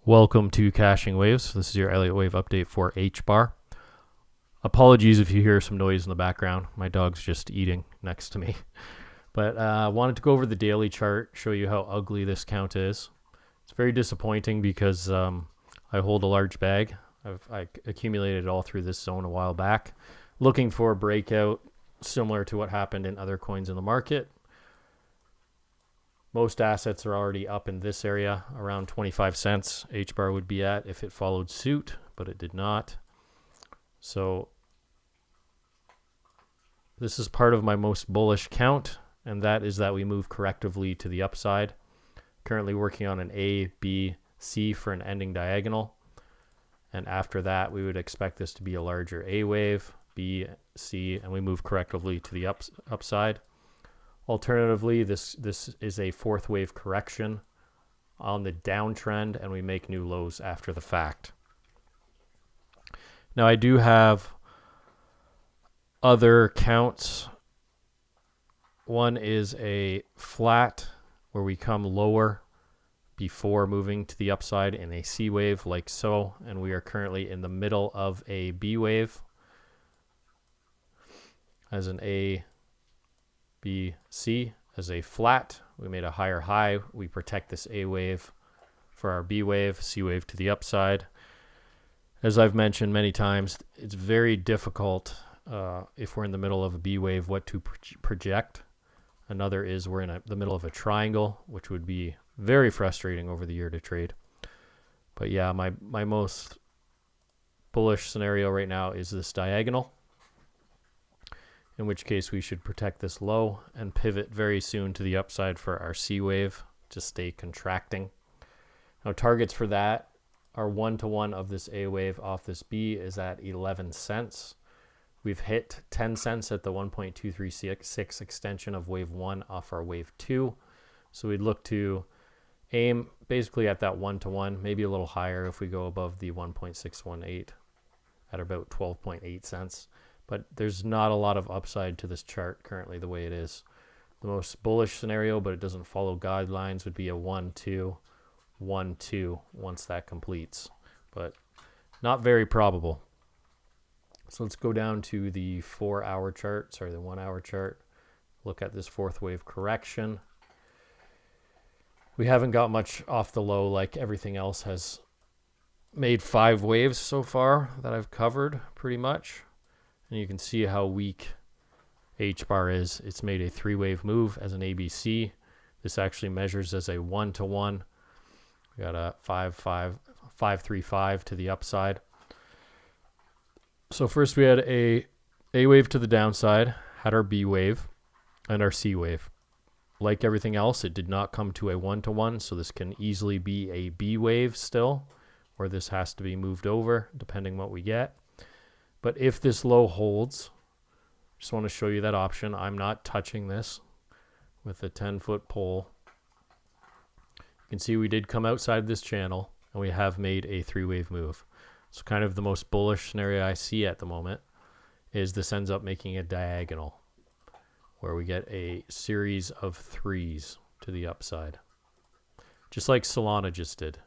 Welcome to Caching Waves. This is your Elliott Wave update for HBAR. Apologies if you hear some noise in the background. My dog's just eating next to me. But I wanted to go over the daily chart, show you how ugly this count is. It's very disappointing because I hold a large bag. I accumulated it all through this zone a while back, looking for a breakout similar to what happened in other coins in the market. Most assets are already up in this area, around 25 cents. HBAR would be at if it followed suit, but it did not. So this is part of my most bullish count, and that is that we move correctively to the upside. Currently working on an A, B, C for an ending diagonal. And after that, we would expect this to be a larger A wave, B, C, and we move correctively to the upside. Alternatively, this is a fourth wave correction on the downtrend, and we make new lows after the fact. Now, I do have other counts. One is a flat where we come lower before moving to the upside in a C wave like so, and we are currently in the middle of a B wave as an A, B, C as a flat. We made a higher high. We protect this A wave for our B wave, C wave to the upside. As I've mentioned many times, it's very difficult if we're in the middle of a B wave what to project. Another is we're in the middle of a triangle, which would be very frustrating over the year to trade. But yeah, my most bullish scenario right now is this diagonal, in which case we should protect this low and pivot very soon to the upside for our C wave to stay contracting. Now, targets for that are 1-to-1 of this A wave off this B is at 11 cents. We've hit 10 cents at the 1.236 extension of wave 1 off our wave 2. So we'd look to aim basically at that 1-to-1, maybe a little higher if we go above the 1.618 at about 12.8 cents. But there's not a lot of upside to this chart currently the way it is. The most bullish scenario, but it doesn't follow guidelines, would be a 1-2, 1-2 once that completes. But not very probable. So let's go down to the 4-hour chart, sorry, the 1-hour chart. Look at this fourth wave correction. We haven't got much off the low like everything else has made 5 waves so far that I've covered pretty much. And you can see how weak HBAR is. It's made a 3-wave move as an ABC. This actually measures as a 1-to-1. We got a 5-3-5 to the upside. So first we had a wave to the downside, had our B wave and our C wave. Like everything else, it did not come to a 1-to-1, so this can easily be a B wave still, or this has to be moved over depending what we get. But if this low holds, just want to show you that option. I'm not touching this with a 10-foot pole. You can see we did come outside this channel, and we have made a 3-wave move. So kind of the most bullish scenario I see at the moment is this ends up making a diagonal where we get a series of 3s to the upside. Just like Solana just did,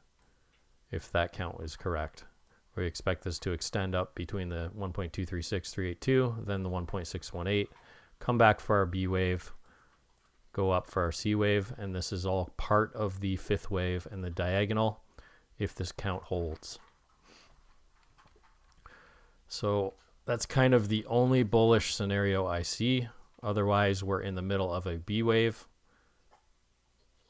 if that count is correct. We expect this to extend up between the 1.236382, then the 1.618, come back for our B wave, go up for our C wave, and this is all part of the 5th wave and the diagonal if this count holds. So that's kind of the only bullish scenario I see. Otherwise, we're in the middle of a B wave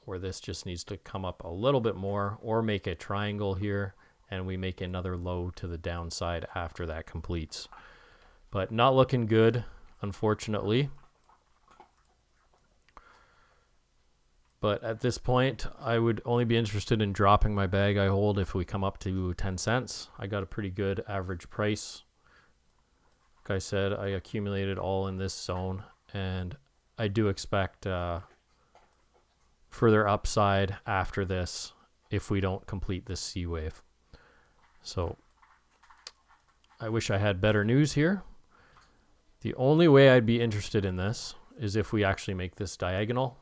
where this just needs to come up a little bit more or make a triangle here, and we make another low to the downside after that completes. But not looking good, unfortunately. But at this point, I would only be interested in dropping my bag I hold if we come up to 10 cents. I got a pretty good average price. Like I said, I accumulated all in this zone, and I do expect further upside after this if we don't complete this C wave. So I wish I had better news here. The only way I'd be interested in this is if we actually make this diagonal.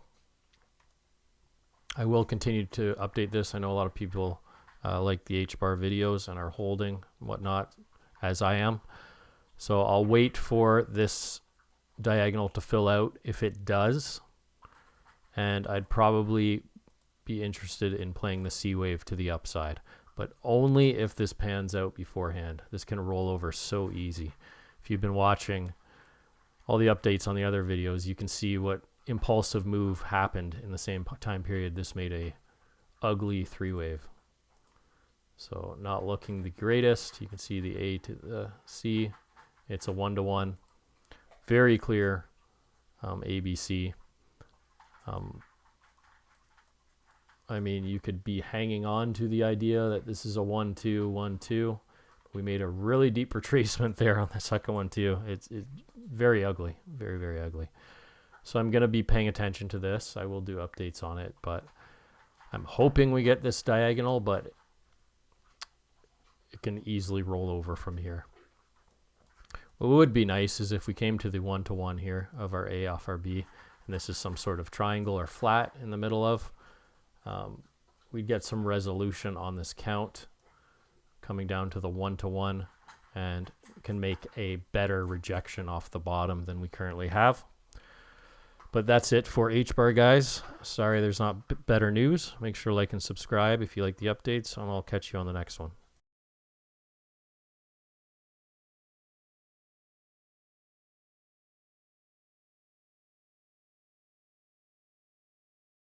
I will continue to update this. I know a lot of people like the HBAR videos and are holding whatnot, as I am. So I'll wait for this diagonal to fill out. If it does, and I'd probably be interested in playing the C wave to the upside, but only if this pans out beforehand. This can roll over so easy. If you've been watching all the updates on the other videos, you can see what impulsive move happened in the same time period. This made a ugly 3-wave. So not looking the greatest. You can see the A to the C. It's a 1-to-1. Very clear ABC. I mean, you could be hanging on to the idea that this is a 1-2, 1-2. We made a really deep retracement there on the second one too. It's very ugly, very, very ugly. So I'm going to be paying attention to this. I will do updates on it, but I'm hoping we get this diagonal, but it can easily roll over from here. What would be nice is if we came to the 1-to-1 here of our A off our B, and this is some sort of triangle or flat in the middle of, we'd get some resolution on this count coming down to the 1-to-1 and can make a better rejection off the bottom than we currently have. But that's it for HBAR, guys. Sorry there's not better news. Make sure to like and subscribe if you like the updates, and I'll catch you on the next one.